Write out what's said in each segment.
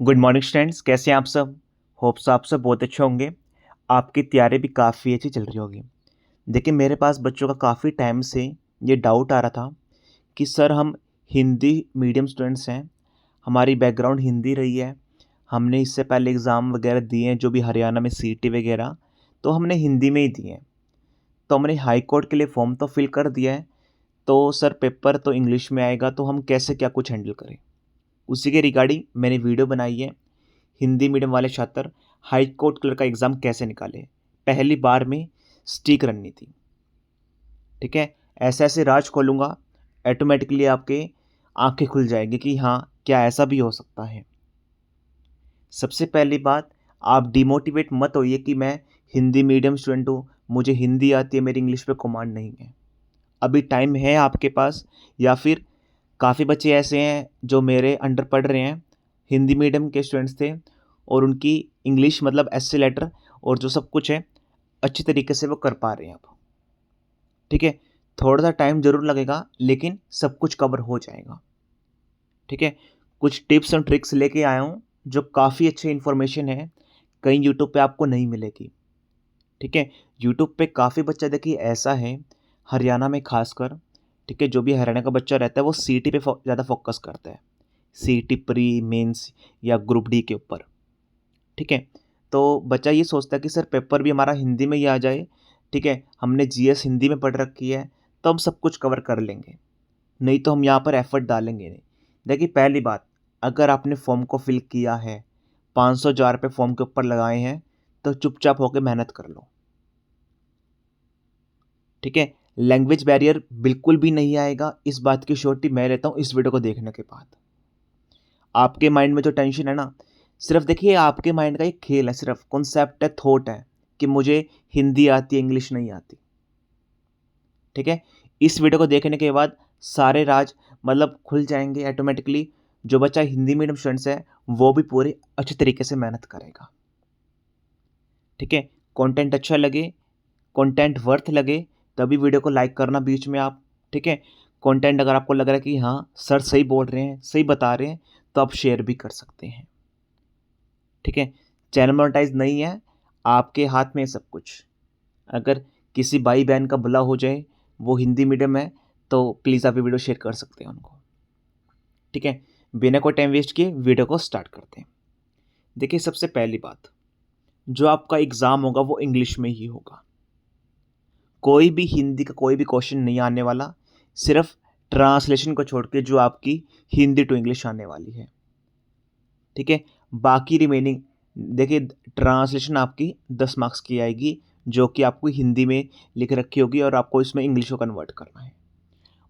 Good morning students, कैसे हैं आप सब। होप्स आप सब बहुत अच्छे होंगे। आपकी तैयारी भी काफ़ी अच्छी चल रही होगी। देखिए, मेरे पास बच्चों का काफ़ी टाइम से ये डाउट आ रहा था कि सर हम हिंदी मीडियम स्टूडेंट्स हैं, हमारी बैकग्राउंड हिंदी रही है, हमने इससे पहले एग्ज़ाम वगैरह दिए हैं जो भी हरियाणा में सीईटी वगैरह, तो हमने हिंदी में ही दिए हैं। तो हमने हाई कोर्ट के लिए फॉर्म तो फिल कर दिया है, तो सर पेपर तो इंग्लिश में आएगा, तो हम कैसे क्या कुछ हैंडल करें। उसी के रिगार्डिंग मैंने वीडियो बनाई है। हिंदी मीडियम वाले छात्र हाई कोर्ट क्लर्क का एग्ज़ाम कैसे निकाले पहली बार में, स्टिक रणनीति। ठीक है, ऐसे ऐसे राज खोलूँगा, ऑटोमेटिकली आपके आंखें खुल जाएंगी कि हाँ, क्या ऐसा भी हो सकता है। सबसे पहली बात, आप डिमोटिवेट मत होइए कि मैं हिंदी मीडियम स्टूडेंट हूँ, मुझे हिंदी आती है, मेरी इंग्लिश पे कमांड नहीं है। अभी टाइम है आपके पास। या फिर काफ़ी बच्चे ऐसे हैं जो मेरे अंडर पढ़ रहे हैं, हिंदी मीडियम के स्टूडेंट्स थे, और उनकी इंग्लिश मतलब एसए लेटर और जो सब कुछ है अच्छी तरीके से वो कर पा रहे हैं अब। ठीक है, थोड़ा सा टाइम ज़रूर लगेगा लेकिन सब कुछ कवर हो जाएगा। ठीक है, कुछ टिप्स एंड ट्रिक्स लेके आया हूँ जो काफ़ी अच्छी इन्फॉर्मेशन है, कहीं यूट्यूब पे आपको नहीं मिलेगी। ठीक है, यूट्यूब पे काफ़ी बच्चा देखिए ऐसा है, हरियाणा में खासकर, ठीक है, जो भी हरियाणा का बच्चा रहता है वो सीईटी पे ज़्यादा फोकस करता है, सीईटी प्री मेंस या ग्रुप डी के ऊपर। ठीक है, तो बच्चा ये सोचता है कि सर पेपर भी हमारा हिंदी में ही आ जाए, ठीक है, हमने जीएस हिंदी में पढ़ रखी है तो हम सब कुछ कवर कर लेंगे, नहीं तो हम यहाँ पर एफर्ट डालेंगे नहीं। देखिए, पहली बात, अगर आपने फॉर्म को फिल किया है, 500 रुपये फॉर्म के ऊपर लगाए हैं, तो चुपचाप होकर मेहनत कर लो। ठीक है, लैंग्वेज बैरियर बिल्कुल भी नहीं आएगा, इस बात की श्योरिटी मैं लेता हूँ इस वीडियो को देखने के बाद। आपके माइंड में जो टेंशन है ना, सिर्फ देखिए आपके माइंड का एक खेल है, सिर्फ कॉन्सेप्ट है, थॉट है कि मुझे हिंदी आती है, इंग्लिश नहीं आती। ठीक है, इस वीडियो को देखने के बाद सारे राज मतलब खुल जाएंगे ऑटोमेटिकली। जो बच्चा हिंदी मीडियम स्टूडेंट्स है वो भी पूरे अच्छे तरीके से मेहनत करेगा। ठीक है, कंटेंट अच्छा लगे, कंटेंट वर्थ लगे, तभी वीडियो को लाइक करना बीच में आप। ठीक है, कंटेंट अगर आपको लग रहा है कि हाँ सर सही बोल रहे हैं, सही बता रहे हैं, तो आप शेयर भी कर सकते हैं। ठीक है, चैनल मोनेटाइज नहीं है, आपके हाथ में है सब कुछ। अगर किसी भाई बहन का भला हो जाए, वो हिंदी मीडियम है, तो प्लीज़ आप ये वीडियो शेयर कर सकते हैं उनको। ठीक है, बिना कोई टाइम वेस्ट किए वीडियो को स्टार्ट करते हैं। देखिए, सबसे पहली बात, जो आपका एग्ज़ाम होगा वो इंग्लिश में ही होगा। कोई भी हिंदी का कोई भी क्वेश्चन नहीं आने वाला, सिर्फ ट्रांसलेशन को छोड़ के जो आपकी हिंदी टू इंग्लिश आने वाली है। ठीक है, बाकी रिमेनिंग, देखिए, ट्रांसलेशन आपकी 10 मार्क्स की आएगी, जो कि आपको हिंदी में लिख रखी होगी और आपको इसमें इंग्लिश को कन्वर्ट करना है।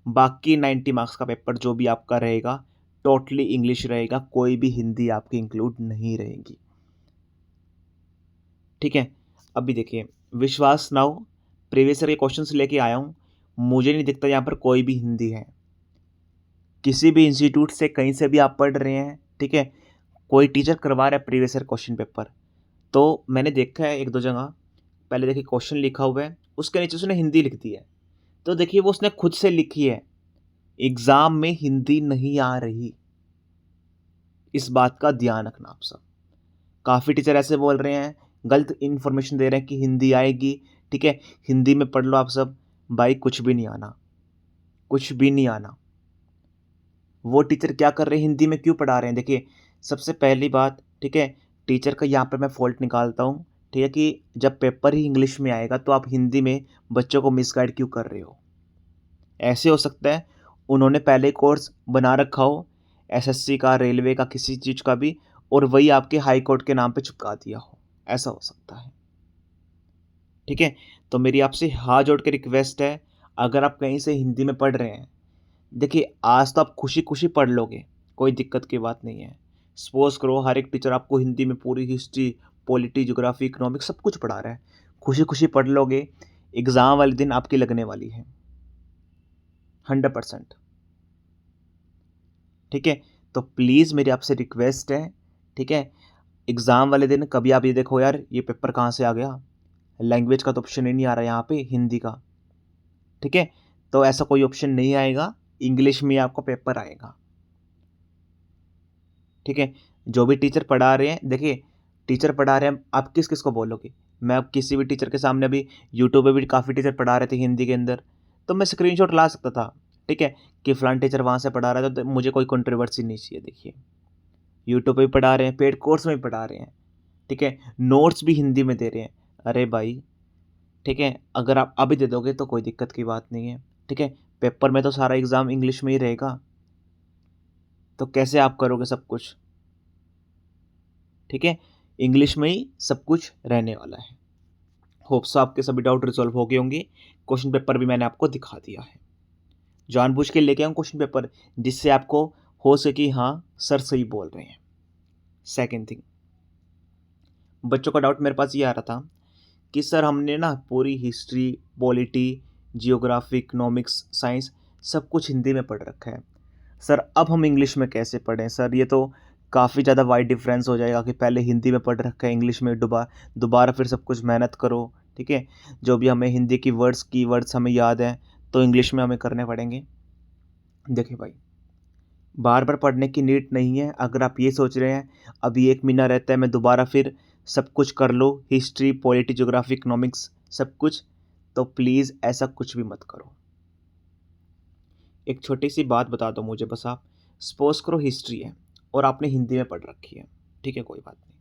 बाकी 90 मार्क्स का पेपर जो भी आपका रहेगा टोटली इंग्लिश रहेगा, कोई भी हिंदी आपकी इंक्लूड नहीं रहेगी। ठीक है, अभी देखिए, विश्वास नाउ प्रीवियस ईयर के क्वेश्चंस लेके आया हूँ, मुझे नहीं दिखता यहाँ पर कोई भी हिंदी है। किसी भी इंस्टीट्यूट से कहीं से भी आप पढ़ रहे हैं, ठीक है, कोई टीचर करवा रहा है प्रीवियस ईयर क्वेश्चन पेपर, तो मैंने देखा है एक दो जगह, पहले देखिए क्वेश्चन लिखा हुआ है, उसके नीचे उसने हिंदी लिख दी है, तो देखिए वो उसने खुद से लिखी है, एग्ज़ाम में हिंदी नहीं आ रही। इस बात का ध्यान रखना आप सब। काफ़ी टीचर ऐसे बोल रहे हैं, गलत इन्फॉर्मेशन दे रहे हैं कि हिंदी आएगी, ठीक है, हिंदी में पढ़ लो आप सब। भाई कुछ भी नहीं आना, कुछ भी नहीं आना। वो टीचर क्या कर रहे हैं, हिंदी में क्यों पढ़ा रहे हैं। देखिए, सबसे पहली बात, ठीक है, टीचर का यहाँ पर मैं फॉल्ट निकालता हूँ, ठीक है, कि जब पेपर ही इंग्लिश में आएगा तो आप हिंदी में बच्चों को मिसगाइड क्यों कर रहे हो। ऐसे हो सकता है उन्होंने पहले कोर्स बना रखा हो, एसएससी का, रेलवे का, किसी चीज़ का भी, और वही आपके हाई कोर्ट के नाम पे चिपका दिया हो, ऐसा हो सकता है। ठीक है, तो मेरी आपसे हाथ जोड़ के रिक्वेस्ट है, अगर आप कहीं से हिंदी में पढ़ रहे हैं, देखिए आज तो आप खुशी खुशी पढ़ लोगे, कोई दिक्कत की बात नहीं है। सपोज करो हर एक टीचर आपको हिंदी में पूरी हिस्ट्री, पॉलिटी, ज्योग्राफी, इकोनॉमिक्स सब कुछ पढ़ा रहा है, खुशी खुशी पढ़ लोगे, एग्ज़ाम वाले दिन आपकी लगने वाली है 100%। ठीक है, तो प्लीज़ मेरी आपसे रिक्वेस्ट है, ठीक है, एग्ज़ाम वाले दिन कभी आप ये देखो यार ये पेपर कहाँ से आ गया, लैंग्वेज का तो ऑप्शन ही नहीं आ रहा यहाँ पे, हिंदी का। ठीक है, तो ऐसा कोई ऑप्शन नहीं आएगा, इंग्लिश में ही आपका पेपर आएगा। ठीक है, जो भी टीचर पढ़ा रहे हैं, देखिए टीचर पढ़ा रहे हैं, आप किस किस को बोलोगे? मैं अब किसी भी टीचर के सामने, अभी यूट्यूब पे भी काफ़ी टीचर पढ़ा रहे थे हिंदी के अंदर, तो मैं स्क्रीनशॉट ला सकता था, ठीक है, कि फलान टीचर वहाँ से पढ़ा रहा था, तो मुझे कोई कंट्रोवर्सी नहीं चाहिए। देखिए यूट्यूब पे भी पढ़ा रहे हैं, पेड कोर्स में भी पढ़ा रहे हैं, ठीक है, नोट्स भी हिंदी में दे रहे हैं। अरे भाई, ठीक है, अगर आप अभी दे दोगे तो कोई दिक्कत की बात नहीं है, ठीक है, पेपर में तो सारा एग्ज़ाम इंग्लिश में ही रहेगा, तो कैसे आप करोगे सब कुछ? ठीक है, इंग्लिश में ही सब कुछ रहने वाला है। होप्स आपके सभी डाउट रिजॉल्व हो गए होंगे। क्वेश्चन पेपर भी मैंने आपको दिखा दिया है, जानबूझ के लेके आऊँ क्वेश्चन पेपर, जिससे आपको हो सके हाँ सर सही बोल रहे हैं। सेकेंड थिंग, बच्चों का डाउट मेरे पास ये आ रहा था कि सर हमने ना पूरी history, polity, geography, economics, science सब कुछ हिंदी में पढ़ रखा है, सर अब हम इंग्लिश में कैसे पढ़ें? सर ये तो काफ़ी ज़्यादा वाइड डिफरेंस हो जाएगा कि पहले हिंदी में पढ़ रखा है, इंग्लिश में दोबारा फिर सब कुछ मेहनत करो, ठीक है, जो भी हमें हिंदी की वर्ड्स हमें याद हैं तो इंग्लिश में हमें करने पड़ेंगे। देखिए भाई, बार बार पढ़ने की नीड नहीं है। अगर आप ये सोच रहे हैं अभी 1 महीना रहता है, मैं दोबारा फिर सब कुछ कर लो, हिस्ट्री, पॉलिटी, ज्योग्राफी, इकोनॉमिक्स सब कुछ, तो प्लीज़ ऐसा कुछ भी मत करो। एक छोटी सी बात बता दो मुझे बस आप, सपोज करो हिस्ट्री है और आपने हिंदी में पढ़ रखी है, ठीक है, कोई बात नहीं,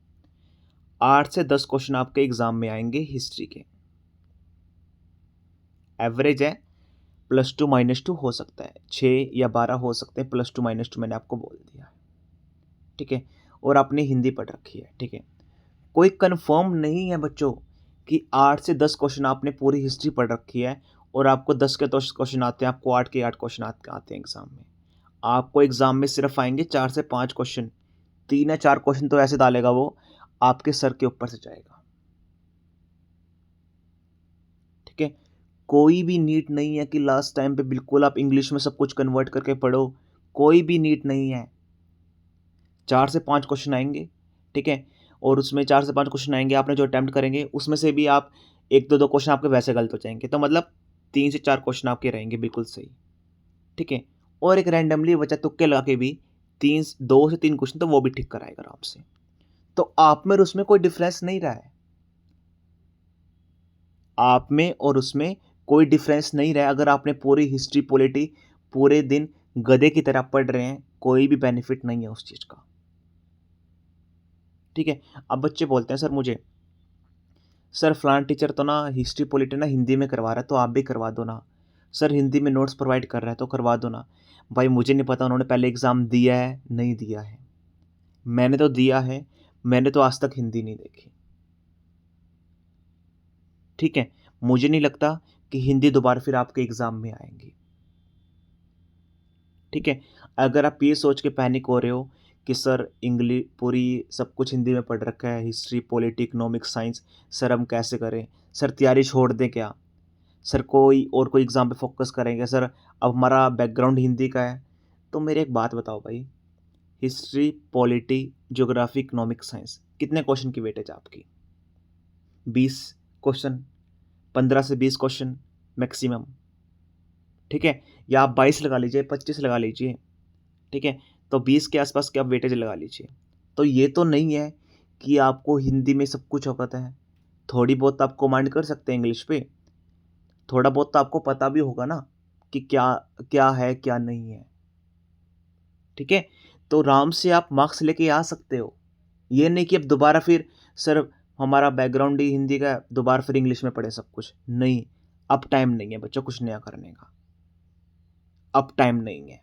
8 से 10 क्वेश्चन आपके एग्जाम में आएंगे हिस्ट्री के, एवरेज है, +2 -2 हो सकता है, 6 या 12 हो सकते हैं, +2 -2 मैंने आपको बोल दिया है, ठीक है, और आपने हिंदी पढ़ रखी है, ठीक है, कोई कंफर्म नहीं है बच्चों कि 8 से 10 क्वेश्चन आपने पूरी हिस्ट्री पढ़ रखी है और आपको 10 के 10 क्वेश्चन आते हैं, आपको 8 के 8 क्वेश्चन आते हैं एग्जाम में। आपको एग्जाम में सिर्फ आएंगे 4 से 5 क्वेश्चन, 3 या 4 क्वेश्चन तो ऐसे डालेगा वो, आपके सर के ऊपर से जाएगा, ठीक है, कोई भी नीड नहीं है कि लास्ट टाइम पे बिल्कुल आप इंग्लिश में सब कुछ कन्वर्ट करके पढ़ो, कोई भी नीड नहीं है। 4 से 5 क्वेश्चन आएंगे, ठीक है, और उसमें 4 से 5 क्वेश्चन आएंगे, आपने जो अटैम्प्ट करेंगे उसमें से भी आप 1-2 क्वेश्चन आपके वैसे गलत हो जाएंगे, तो मतलब 3 से 4 क्वेश्चन आपके रहेंगे बिल्कुल सही, ठीक है, और एक रैंडमली बच्चा तुक्के लगा के भी 2 से 3 क्वेश्चन तो वो भी ठीक कराएगा आराम से। तो आप में और उसमें कोई डिफरेंस नहीं रहा है, आप में और उसमें कोई डिफरेंस नहीं रहा है। अगर आपने पूरी हिस्ट्री, पॉलिटी पूरे दिन गधे की तरह पढ़ रहे हैं, कोई भी बेनिफिट नहीं है उस चीज़ का, ठीक है। अब बच्चे बोलते हैं सर मुझे, सर फलान टीचर तो ना हिस्ट्री पॉलिटी ना हिंदी में करवा रहा है, तो आप भी करवा दो ना, सर हिंदी में नोट्स प्रोवाइड कर रहा है तो करवा दो ना। भाई मुझे नहीं पता उन्होंने पहले एग्ज़ाम दिया है नहीं दिया है, मैंने तो दिया है, मैंने तो आज तक हिंदी नहीं देखी, ठीक है, मुझे नहीं लगता कि हिंदी दोबारा फिर आपके एग्ज़ाम में आएंगी, ठीक है। अगर आप ये सोच के पैनिक हो रहे हो कि सर इंग्लिश पूरी सब कुछ हिंदी में पढ़ रखा है, history, polity, economics, science, sir हम कैसे करें, सर तैयारी छोड़ दें क्या, सर कोई एग्ज़ाम पे फोकस करेंगे, सर अब हमारा बैकग्राउंड हिंदी का है, तो मेरी एक बात बताओ भाई, history, polity, geography, economics, science कितने क्वेश्चन की वेटेज आपकी? 20 क्वेश्चन, 15 से 20 क्वेश्चन मैक्सिमम, ठीक है, या आप 22 लगा लीजिए, 25 लगा लीजिए, ठीक है, तो 20 के आसपास की आप वेटेज लगा लीजिए। तो ये तो नहीं है कि आपको हिंदी में सब कुछ पता है, थोड़ी बहुत आप कमांड कर सकते हैं इंग्लिश पे, थोड़ा बहुत तो आपको पता भी होगा ना कि क्या क्या है क्या नहीं है, ठीक है, तो आराम से आप मार्क्स लेके आ सकते हो। ये नहीं कि अब दोबारा फिर सर हमारा बैकग्राउंड ही हिंदी का है, दोबारा फिर इंग्लिश में पढ़े सब कुछ, नहीं, अब टाइम नहीं है बच्चों कुछ नया करने का, अब टाइम नहीं है,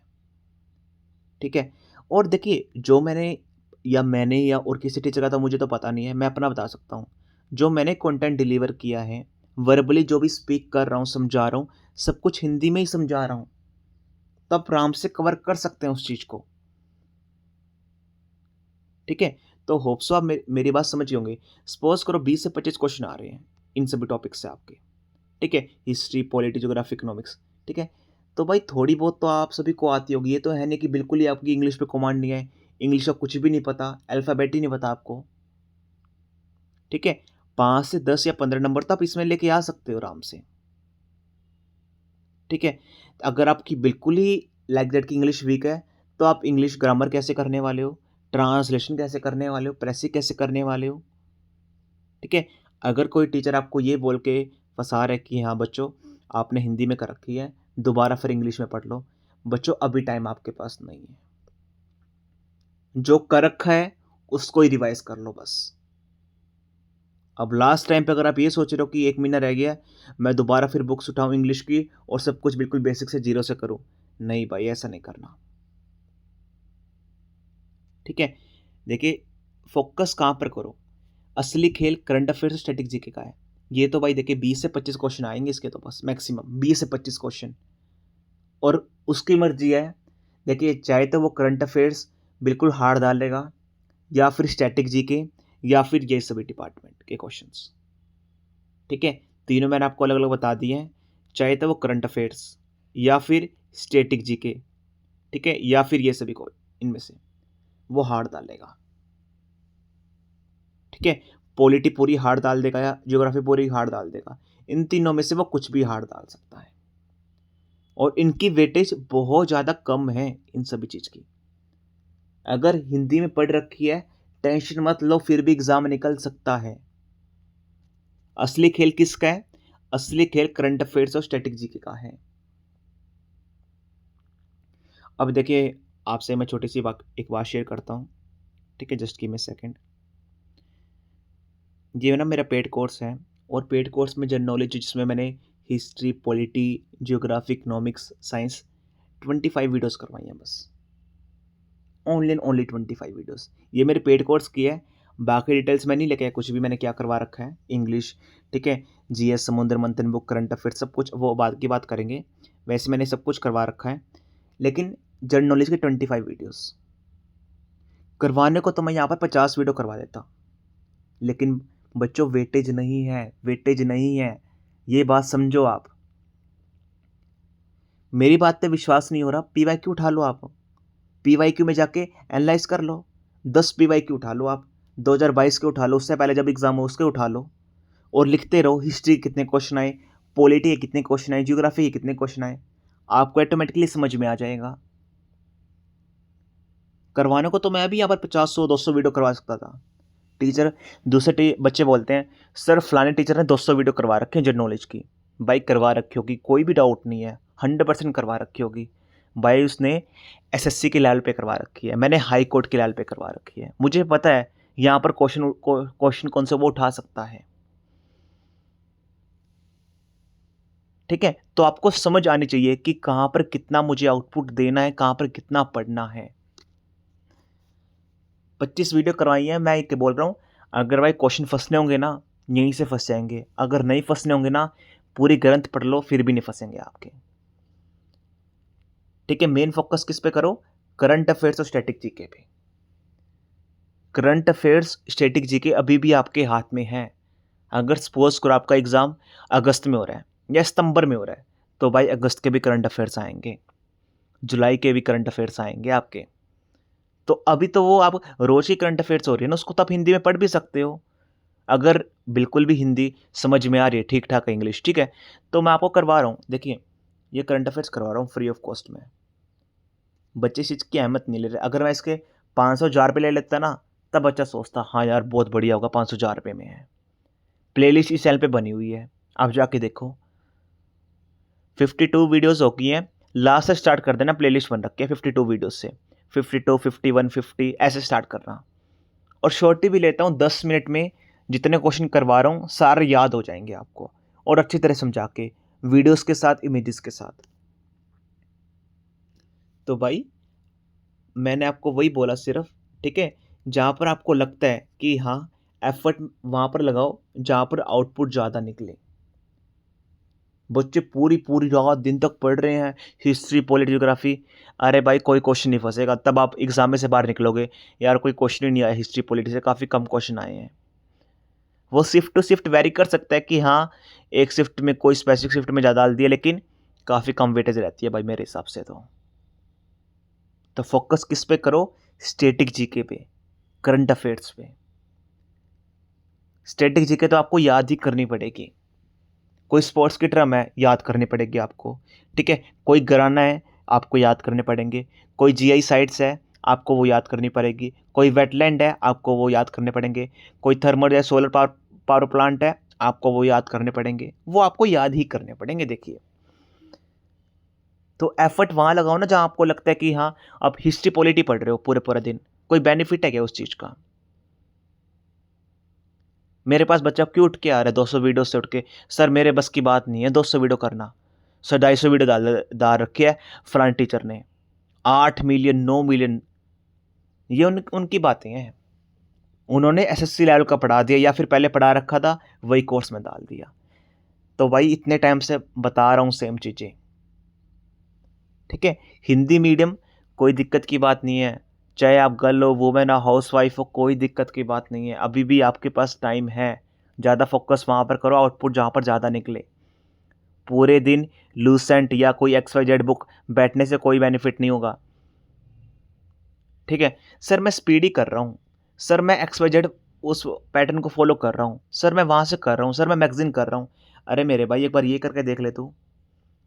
ठीक है। और देखिए जो मैंने या और किसी टीचर का तो मुझे तो पता नहीं है, मैं अपना बता सकता हूँ, जो मैंने कंटेंट डिलीवर किया है, वर्बली जो भी स्पीक कर रहा हूँ, समझा रहा हूँ, सब कुछ हिंदी में ही समझा रहा हूँ, तो आप आराम से कवर कर सकते हैं उस चीज़ को, ठीक है। तो होप सो आप मेरी बात समझ गए होंगे। सपोज करो 20 से 25 क्वेश्चन आ रहे हैं इन सभी टॉपिक से आपके, ठीक है, हिस्ट्री, पॉलिटी, ज्योग्राफी, इकोनॉमिक्स, ठीक है, तो भाई थोड़ी बहुत तो आप सभी को आती होगी, ये तो है नहीं कि बिल्कुल ही आपकी इंग्लिश पे कमांड नहीं है, इंग्लिश का कुछ भी नहीं पता, अल्फ़ाबेट ही नहीं पता आपको, ठीक है, 5 से 10 या 15 नंबर तो आप इसमें लेके आ सकते हो आराम से, ठीक है। अगर आपकी बिल्कुल ही लाइक दैट की इंग्लिश वीक है, तो आप इंग्लिश ग्रामर कैसे करने वाले हो, ट्रांसलेशन कैसे करने वाले हो, प्रेसिंग कैसे करने वाले हो। ठीक है, अगर कोई टीचर आपको ये बोल के फंसा रहा है कि हाँ बच्चों आपने हिंदी में कर रखी है, दोबारा फिर इंग्लिश में पढ़ लो, बच्चों अभी टाइम आपके पास नहीं है। जो कर रखा है उसको ही रिवाइज कर लो बस। अब लास्ट टाइम पे अगर आप ये सोच रहे हो कि 1 महीना रह गया मैं दोबारा फिर बुक्स उठाऊं इंग्लिश की और सब कुछ बिल्कुल बेसिक से जीरो से करूं, नहीं भाई ऐसा नहीं करना। ठीक है, देखिए फोकस कहाँ पर करो। असली खेल करंट अफेयर से स्टैटिक जीके का है। ये तो भाई देखिए 20 से 25 क्वेश्चन आएंगे इसके, तो बस मैक्सिमम 20 से 25 क्वेश्चन, और उसकी मर्जी है। देखिए चाहे तो वो करंट अफेयर्स बिल्कुल हार्ड डालेगा, या फिर स्टैटिक जीके, या फिर ये सभी डिपार्टमेंट के क्वेश्चंस। ठीक है, तीनों मैंने आपको अलग अलग बता दिए हैं, चाहे तो वो करंट अफेयर्स या फिर स्टैटिक जीके, ठीक है, या फिर ये सभी को इनमें से वो हार्ड डालेगा। ठीक है, पॉलिटी पूरी हार्ड डाल देगा या ज्योग्राफी पूरी हार्ड डाल देगा, इन तीनों में से वो कुछ भी हार्ड डाल सकता है, और इनकी वेटेज बहुत ज़्यादा कम है इन सभी चीज़ की। अगर हिंदी में पढ़ रखी है टेंशन मत लो, फिर भी एग्जाम निकल सकता है। असली खेल किसका है? असली खेल करंट अफेयर्स और स्टैटिक जीके का है। अब देखिए आपसे मैं छोटी सी एक बात शेयर करता हूँ। ठीक है, जस्ट गिव मी सेकंड। ये ना मेरा पेड कोर्स है, और पेड कोर्स में जनरल नॉलेज जिसमें मैंने history, polity, geography, economics, science 25 videos करवाई हैं बस। Only and only 25 videos. ये मेरे पेड कोर्स की है, बाकी डिटेल्स मैं नहीं लेके आया कुछ भी, मैंने क्या करवा रखा है इंग्लिश, ठीक है, जीएस, समुद्र मंथन बुक, करंट अफेयर सब कुछ वो बाद की बात करेंगे। वैसे मैंने सब कुछ करवा रखा है, लेकिन जनरल नॉलेज के 25 वीडियोस करवाने को तो मैं यहाँ पर 50 वीडियो करवा देता, लेकिन बच्चों वेटेज नहीं है, वेटेज नहीं है, ये बात समझो आप। मेरी बात पे विश्वास नहीं हो रहा, पीवाईक्यू उठा लो आप, पीवाईक्यू में जाके एनालाइज कर लो। 10 पीवाईक्यू उठा लो आप, 2022 के उठा लो, उससे पहले जब एग्जाम हो उसके उठा लो, और लिखते रहो हिस्ट्री के कितने क्वेश्चन आए, पॉलिटी के कितने क्वेश्चन आए, जियोग्राफी के कितने क्वेश्चन आए, आपको ऑटोमेटिकली समझ में आ जाएगा। करवाने को तो मैं भी यहाँ पर 50, 100, 200 वीडियो करवा सकता था। टीचर दूसरे बच्चे बोलते हैं सर फलाने टीचर ने 200 वीडियो करवा रखे हैं जनरल नॉलेज की। भाई करवा रखी होगी, कोई भी डाउट नहीं है, 100% करवा रखी होगी। भाई उसने एसएससी के लेवल पे करवा रखी है, मैंने हाई कोर्ट के लेवल पे करवा रखी है, मुझे पता है यहाँ पर क्वेश्चन कौन सा वो उठा सकता है। ठीक है, तो आपको समझ आनी चाहिए कि कहाँ पर कितना मुझे आउटपुट देना है, कहाँ पर कितना पढ़ना है। 25 वीडियो करवाई है, मैं एक बोल रहा हूँ, अगर भाई क्वेश्चन फंसने होंगे ना यहीं से फंस जाएंगे, अगर नहीं फंसने होंगे ना पूरी ग्रंथ पढ़ लो फिर भी नहीं फंसेंगे आपके। ठीक है, मेन फोकस किस पे करो? करंट अफेयर्स और स्टैटिक जीके पे। करंट अफेयर्स, स्टैटिक जीके अभी भी आपके हाथ में है। अगर सपोज करो आपका एग्जाम अगस्त में हो रहा है या सितंबर में हो रहा है, तो भाई अगस्त के भी करंट अफेयर्स आएंगे, जुलाई के भी करंट अफेयर्स आएंगे आपके। तो अभी तो वो आप रोज ही करंट अफेयर्स हो रही है ना, उसको तो आप हिंदी में पढ़ भी सकते हो। अगर बिल्कुल भी हिंदी समझ में आ रही है, ठीक ठाक इंग्लिश, ठीक है, तो मैं आपको करवा रहा हूँ। देखिए ये करंट अफेयर्स करवा रहा हूँ फ्री ऑफ कॉस्ट में, बच्चे इस चीज़ की अहमियत नहीं ले रहे। अगर मैं इसके 500 रुपये ले लेता ना, तब बच्चा सोचता हाँ यार बहुत बढ़िया होगा, 500 रुपये में है। प्लेलिस्ट इस चैनल पे बनी हुई है, आप जाके देखो, 52 वीडियोज़ हो गई हैं। लास्ट से स्टार्ट कर देना, प्लेलिस्ट बन रखी है 52 वीडियोज़ से, 52, 51, 50 ऐसे स्टार्ट करना। और शॉर्टी भी लेता हूँ 10 मिनट में, जितने क्वेश्चन करवा रहा हूँ सारे याद हो जाएंगे आपको, और अच्छी तरह समझा के, वीडियोस के साथ, इमेजेस के साथ। तो भाई मैंने आपको वही बोला सिर्फ, ठीक है, जहाँ पर आपको लगता है कि हाँ एफर्ट वहाँ पर लगाओ जहाँ पर आउटपुट ज़्यादा निकले। बच्चे पूरी पूरी रात दिन तक पढ़ रहे हैं हिस्ट्री, पॉलिटी, ज्योग्राफी, अरे भाई कोई क्वेश्चन नहीं फंसेगा, तब आप एग्जाम में से बाहर निकलोगे यार कोई क्वेश्चन ही नहीं आया हिस्ट्री पॉलिटी से, काफ़ी कम क्वेश्चन आए हैं। वो शिफ्ट टू शिफ्ट वेरी कर सकता है कि हाँ एक शिफ्ट में कोई स्पेसिफिक शिफ्ट में ज़्यादा डाल दिया, लेकिन काफ़ी कम वेटेज रहती है भाई मेरे हिसाब से। तो फोकस किस पे करो? स्टैटिक जीके पे, करंट अफेयर्स पे। स्टैटिक जीके तो आपको याद ही करनी पड़ेगी, कोई स्पोर्ट्स की टर्म है याद करनी पड़ेगी आपको, ठीक है, कोई घराना है आपको याद करने पड़ेंगे, कोई जीआई साइट्स है आपको वो याद करनी पड़ेगी। कोई वेटलैंड है, आपको वो याद करने पड़ेंगे। कोई थर्मल या सोलर पावर पावर प्लांट है, आपको वो याद करने पड़ेंगे। वो आपको याद ही करने पड़ेंगे। देखिए, तो एफर्ट वहाँ लगाओ ना जहाँ आपको लगता है कि हाँ, आप हिस्ट्री पॉलिटी पढ़ रहे हो पूरे पूरा दिन। कोई बेनिफिट है क्या उस चीज़ का? मेरे पास बच्चा क्यों उठ के आ रहा है 200 वीडियो से उठ के, सर मेरे बस की बात नहीं है 200 वीडियो करना। सर 250 वीडियो डाल रखी है फलान टीचर ने, 8 मिलियन 9 मिलियन। ये उनकी बातें हैं। उन्होंने एसएससी लेवल का पढ़ा दिया या फिर पहले पढ़ा रखा था, वही कोर्स में डाल दिया। तो भाई इतने टाइम से बता रहा हूँ सेम चीज़ें। ठीक है, हिंदी मीडियम, कोई दिक्कत की बात नहीं है। चाहे आप गर्ल हो, वुमेन हो, हाउस वाइफ हो, कोई दिक्कत की बात नहीं है। अभी भी आपके पास टाइम है। ज़्यादा फोकस वहाँ पर करो, आउटपुट जहाँ पर ज़्यादा निकले। पूरे दिन लूसेंट या कोई XYZ बुक बैठने से कोई बेनिफिट नहीं होगा। ठीक है, सर मैं स्पीडी कर रहा हूँ, सर मैं XYZ उस पैटर्न को फॉलो कर रहा हूँ, सर मैं वहाँ से कर रहा हूँ, सर मैं मैगजीन कर रहा हूँ। अरे मेरे भाई, एक बार ये करके देख ले तू।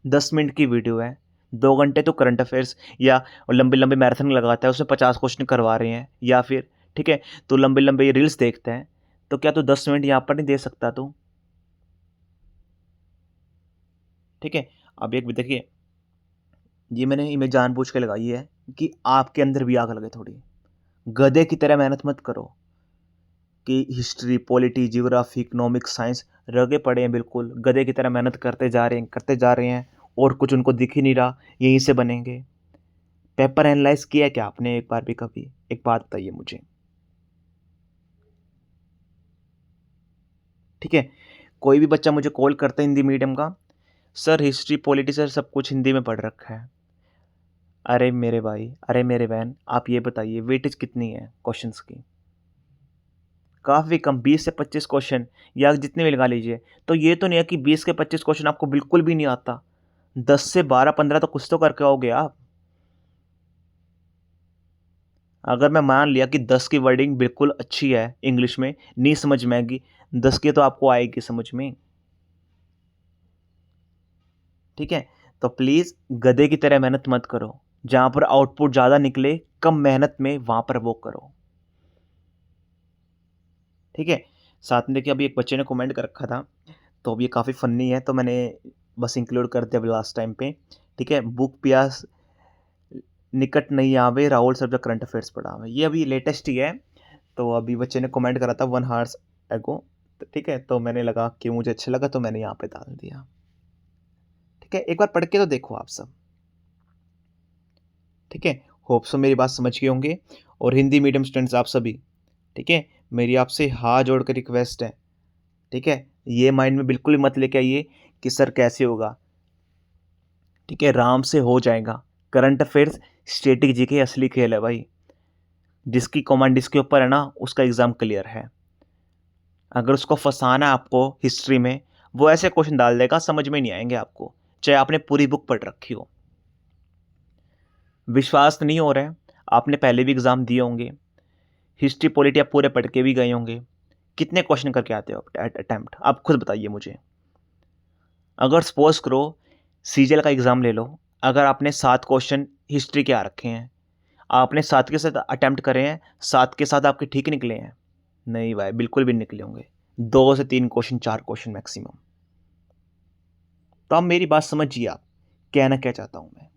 10 मिनट की वीडियो है, 2 घंटे तो करंट अफेयर्स या लंबी लंबी मैराथन लगाता है, उसमें 50 क्वेश्चन करवा रहे हैं। या फिर ठीक है, तो लंबी लंबी रील्स देखता है, तो क्या तू 10 मिनट यहाँ पर नहीं दे सकता तू? ठीक है, अब एक भी देखिए, ये मैंने इमेज जानबूझ के लगाई है कि आपके अंदर भी आग लगे थोड़ी। गधे की तरह मेहनत मत करो कि history polity geography economics science रगे पड़े हैं, बिल्कुल गधे की तरह मेहनत करते जा रहे हैं और कुछ उनको दिख ही नहीं रहा, यहीं से बनेंगे। पेपर एनालाइज किया क्या आपने एक बार भी कभी? एक बात बताइए मुझे। ठीक है, कोई भी बच्चा मुझे कॉल करता है हिंदी मीडियम का, सर हिस्ट्री पॉलिटी सर सब कुछ हिंदी में पढ़ रखा है। अरे मेरे भाई, अरे मेरे बहन, आप ये बताइए वेटेज कितनी है क्वेश्चंस की? काफ़ी कम, 20 से 25 क्वेश्चन, या जितने भी लगा लीजिए। तो ये तो नहीं है कि 20 के 25 क्वेश्चन आपको बिल्कुल भी नहीं आता। 10 से 12 15 तो कुछ तो करके आओगे आप। अगर मैं मान लिया कि 10 की वर्डिंग बिल्कुल अच्छी है, इंग्लिश में नहीं समझ में आएगी, 10 की तो आपको आएगी समझ में। ठीक है, तो प्लीज़ गधे की तरह मेहनत मत करो। जहाँ पर आउटपुट ज़्यादा निकले कम मेहनत में, वहाँ पर वो करो। ठीक है, साथ में देखिए अभी एक बच्चे ने कमेंट कर रखा था, तो अब ये काफ़ी फ़नी है, तो मैंने बस इंक्लूड कर दिया अभी लास्ट टाइम पे। ठीक है, बुक प्यास निकट नहीं आवे, राहुल सर जो करंट अफेयर्स पढ़ावे, ये अभी लेटेस्ट ही है। तो अभी बच्चे ने कमेंट करा था 1 आवर्स एगो। तो ठीक है, तो मैंने लगा कि मुझे अच्छा लगा, तो मैंने यहाँ पे डाल दिया। ठीक है, एक बार पढ़ के तो देखो आप सब। ठीक है, होप सो मेरी बात समझ गए होंगे। और हिंदी मीडियम स्टूडेंट्स आप सभी, ठीक है, मेरी आपसे हाथ जोड़ कर रिक्वेस्ट है। ठीक है, ये माइंड में बिल्कुल भी मत लेके आइए कि सर कैसे होगा। ठीक है, आराम से हो जाएगा। करंट अफेयर्स स्टैटिक जीके असली खेल है भाई। जिसकी कमांड इसके ऊपर है ना, उसका एग्ज़ाम क्लियर है। अगर उसको फंसाना है आपको हिस्ट्री में, वो ऐसे क्वेश्चन डाल देगा समझ में नहीं आएंगे आपको, चाहे आपने पूरी बुक पढ़ रखी हो। विश्वास नहीं हो रहा है? आपने पहले भी एग्ज़ाम दिए होंगे, हिस्ट्री पॉलिटी आप पूरे पढ़ के भी गए होंगे। कितने क्वेश्चन करके आते हो आप अटैम्प्ट? आप खुद बताइए मुझे। अगर सपोज करो सीजीएल का एग्ज़ाम ले लो, अगर आपने 7 क्वेश्चन हिस्ट्री के आ रखे हैं, आपने 7 के साथ अटैम्प्ट करे हैं, 7 के साथ आपके ठीक निकले हैं? नहीं भाई, बिल्कुल भी निकले होंगे। 2 से 3 क्वेश्चन, 4 क्वेश्चन मैक्सिमम। तो आप मेरी बात समझिए, आप कहना क्या चाहता हूँ मैं।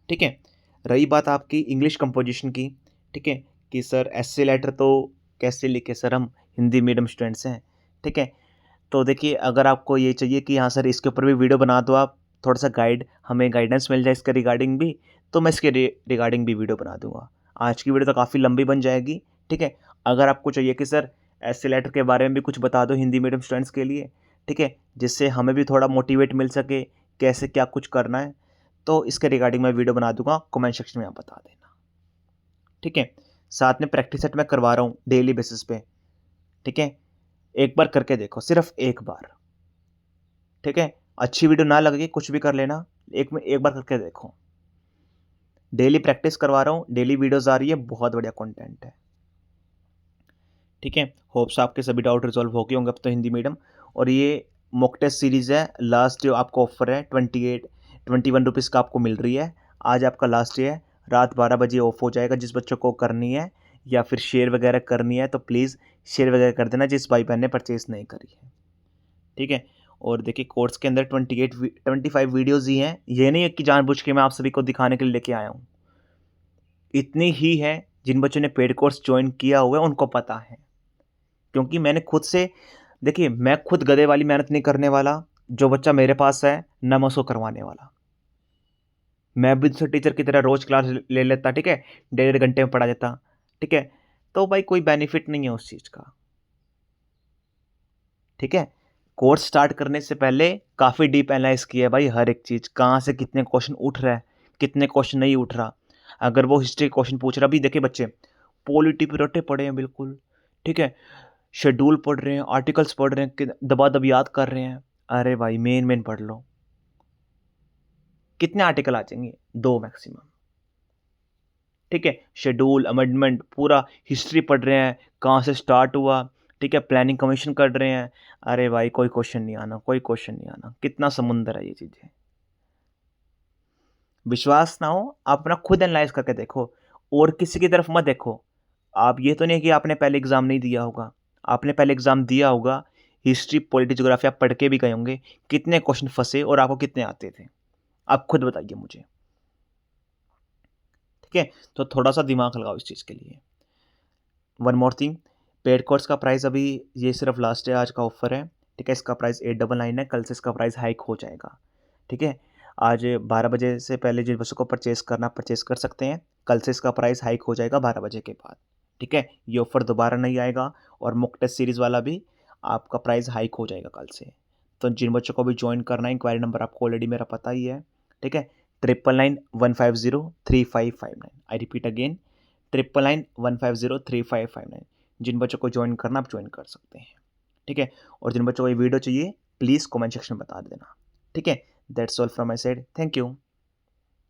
ठीक है, रही बात आपकी इंग्लिश कंपोजिशन की, ठीक है, कि सर एस्से लेटर तो कैसे लिखे सर, हम हिंदी मीडियम स्टूडेंट्स हैं। ठीक है, तो देखिए अगर आपको ये चाहिए कि हाँ सर इसके ऊपर भी वीडियो बना दो आप, थोड़ा सा हमें गाइडेंस मिल जाए इसके रिगार्डिंग भी, तो मैं इसके रिगार्डिंग भी वीडियो बना दूंगा। आज की वीडियो तो काफ़ी लंबी बन जाएगी। ठीक है, अगर आपको चाहिए कि सर एस्से लेटर के बारे में भी कुछ बता दो हिंदी मीडियम स्टूडेंट्स के लिए, ठीक है, जिससे हमें भी थोड़ा मोटिवेट मिल सके कैसे क्या कुछ करना है, तो इसके रिगार्डिंग मैं वीडियो बना दूंगा, कमेंट सेक्शन में आप बता देना। ठीक है, साथ में प्रैक्टिस सेट मैं करवा रहा हूँ डेली बेसिस पे। ठीक है, एक बार करके देखो, सिर्फ एक बार। ठीक है, अच्छी वीडियो ना लगे कुछ भी कर लेना, एक बार करके देखो। डेली प्रैक्टिस करवा रहा हूँ, डेली वीडियोस आ रही है, बहुत बढ़िया कंटेंट है। ठीक है, होप्स आपके सभी डाउट रिजॉल्व हो गए होंगे अब तो हिंदी मीडियम। और ये मॉक टेस्ट सीरीज़ है, लास्ट जो आपको ऑफर है 21 रुपीज़ का आपको मिल रही है। आज आपका लास्ट डे है, रात 12 बजे ऑफ हो जाएगा। जिस बच्चों को करनी है या फिर शेयर वगैरह करनी है तो प्लीज़ शेयर वगैरह कर देना, जिस भाई बहन ने परचेज़ नहीं करी है, ठीक है। और देखिए कोर्स के अंदर 25 वीडियोज़ ही हैं, ये नहीं है कि जानबूझ के मैं आप सभी को दिखाने के लिए लेके आया हूँ। इतनी ही है, जिन बच्चों ने पेड कोर्स जॉइन किया हुआ है उनको पता है, क्योंकि मैंने खुद से देखिए मैं खुद गधे वाली मेहनत नहीं करने वाला, जो बच्चा मेरे पास है ना मैं उसको करवाने वाला। मैं भी दूसरे टीचर की तरह रोज़ क्लास ले लेता, ठीक है, 1.5 घंटे में पढ़ा देता, ठीक है, तो भाई कोई बेनिफिट नहीं है उस चीज़ का, ठीक है। कोर्स स्टार्ट करने से पहले काफ़ी डीप एनालाइज़ किया है भाई हर एक चीज़, कहाँ से कितने क्वेश्चन उठ रहा है, कितने क्वेश्चन नहीं उठ रहा। अगर वो हिस्ट्री क्वेश्चन पूछ रहा, अभी देखिए बच्चे पॉलिटी पे रटे पड़े हैं बिल्कुल, ठीक है, शेड्यूल पढ़ रहे हैं, आर्टिकल्स पढ़ रहे हैं, दबा-दब याद कर रहे हैं। अरे भाई मेन पढ़ लो। कितने आर्टिकल आ जाएँगे? 2 मैक्सिमम, ठीक है। शेड्यूल, अमेंडमेंट, पूरा हिस्ट्री पढ़ रहे हैं, कहाँ से स्टार्ट हुआ, ठीक है, प्लानिंग कमीशन कर रहे हैं। अरे भाई कोई क्वेश्चन नहीं आना, कोई क्वेश्चन नहीं आना। कितना समुंदर है ये चीज़ें। विश्वास ना हो, आप अपना खुद एनालाइज़ करके देखो और किसी की तरफ मत देखो। आप ये तो नहीं है कि आपने पहले एग्ज़ाम नहीं दिया होगा, आपने पहले एग्ज़ाम दिया होगा, हिस्ट्री, पॉलिटी, ज्योग्राफी आप पढ़ के भी गए होंगे, कितने क्वेश्चन फँसे और आपको कितने आते थे? आप खुद बताइए मुझे, ठीक है? तो थोड़ा-सा दिमाग लगाओ इस चीज़ के लिए। One more thing, paid course का प्राइस अभी ये सिर्फ लास्ट है, आज का ऑफर है, ठीक है। इसका प्राइस 899 है, कल से इसका प्राइस हाइक हो जाएगा, ठीक है। आज 12 बजे से पहले जिन बच्चों को परचेज़ करना परचेज़ कर सकते हैं, कल से इसका प्राइस हाइक हो जाएगा 12 बजे के बाद, ठीक है। ये ऑफर दोबारा नहीं आएगा और मॉक टेस्ट सीरीज़ वाला भी आपका प्राइस हाइक हो जाएगा कल से। तो जिन बच्चों को भी ज्वाइन करना है, इंक्वायरी नंबर आपको ऑलरेडी मेरा पता ही है, ठीक है। 9991503559। I repeat again, 9991503559। जिन बच्चों को ज्वाइन करना आप ज्वाइन कर सकते हैं, ठीक है। और जिन बच्चों को ये वीडियो चाहिए प्लीज़ कमेंट सेक्शन में बता देना, ठीक है। That's all from my side, thank you.